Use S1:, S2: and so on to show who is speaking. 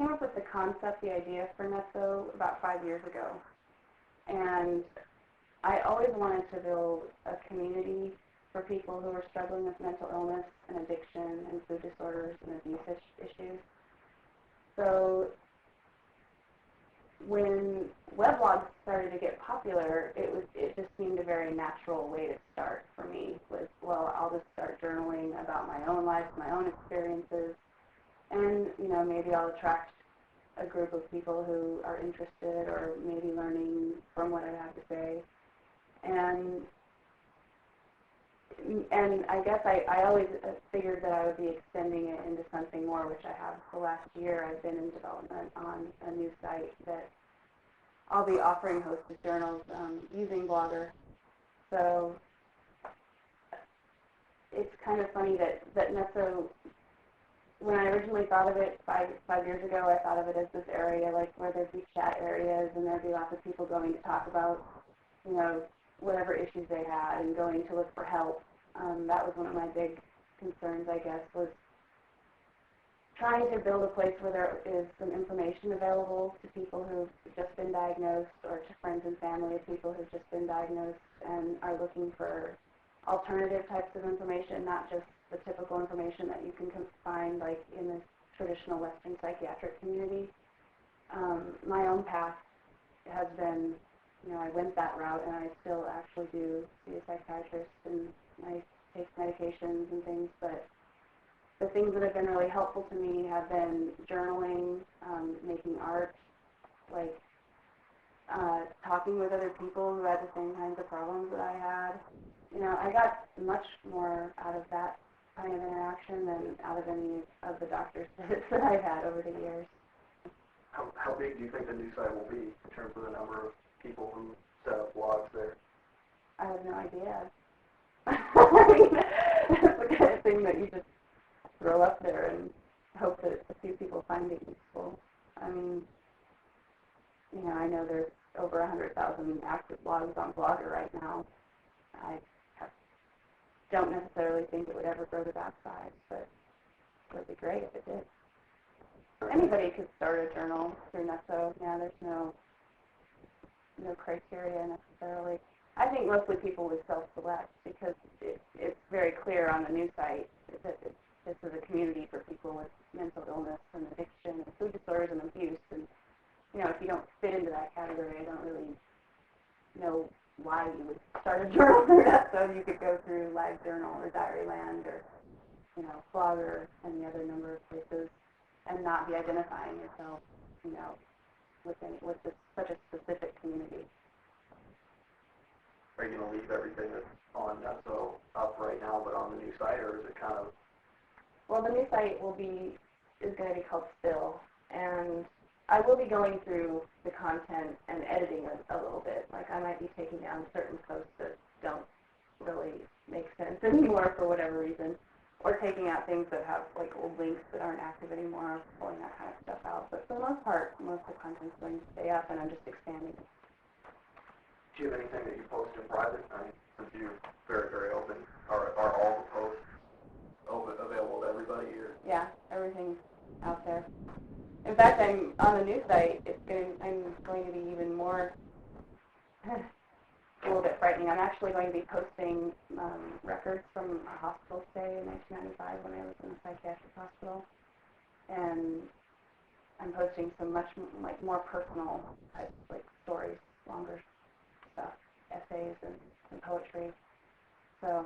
S1: came up with the concept, the idea for Nutzo about 5 years ago. And I always wanted to build a community for people who are struggling with mental illness and addiction and food disorders and abuse issues. So when weblogs started to get popular, it just seemed a very natural way to start for me. Was, well, I'll just start journaling about my own life, my own experiences, and maybe I'll attract a group of people who are interested or maybe learning from what I have to say. And I guess I always figured that I would be extending it into something more, which I have. The last year I've been in development on a new site that I'll be offering hosted journals using Blogger. So it's kind of funny that Nutzo, when I originally thought of it five years ago, I thought of it as this area like where there'd be chat areas and there'd be lots of people going to talk about, whatever issues they had and going to look for help. That was one of my big concerns, I guess, was trying to build a place where there is some information available to people who've just been diagnosed or to friends and family of people who've just been diagnosed and are looking for alternative types of information, not just the typical information that you can find like in the traditional Western psychiatric community. My own path has been, I went that route, and I still actually do see a psychiatrist, and I take medications and things, but the things that have been really helpful to me have been journaling, making art, like talking with other people who had the same kinds of problems that I had. I got much more out of that kind of interaction than out of any of the doctor's visits that I've had over the years.
S2: How big do you think the new site will be in terms of the number of people who set up blogs there?
S1: I have no idea. I mean, it's the kind of thing that you just throw up there and hope that a few people find it useful. I mean, I know there's over 100,000 active blogs on Blogger right now. I don't necessarily think it would ever grow to that size, but it would be great if it did. Anybody could start a journal through Nutzo. Yeah, there's no criteria necessarily. I think mostly people would self-select because it's very clear on the new site that this is a community for people with mental illness and addiction and food disorders and abuse. And, if you don't fit into that category, I don't really know why you would start a journal through Nutzo. You could go through LiveJournal or Diaryland or, Blogger and the other number of places and not be identifying yourself, with such a specific community.
S2: Are you going to leave everything that's on Nutzo up right now but on the new site, or is it kind of...
S1: Well, the new site is going to be called Still, and I will be going through the content and editing it a little bit. Like I might be taking down certain posts that don't really make sense anymore for whatever reason, or taking out things that have like old links that aren't active anymore, pulling that kind of stuff out. But for the most part, most of the content's going to stay up, and I'm just expanding it.
S2: Do you have anything that you post in private? Since you're very, very open, are all the posts available to everybody? Or?
S1: Yeah, everything's out there. In fact, I'm on the new site. I'm going to be even more, a little bit frightening. I'm actually going to be posting records from a hospital stay in 1995 when I was in a psychiatric hospital, and I'm posting some much more personal type stories, longer stuff, essays and poetry. So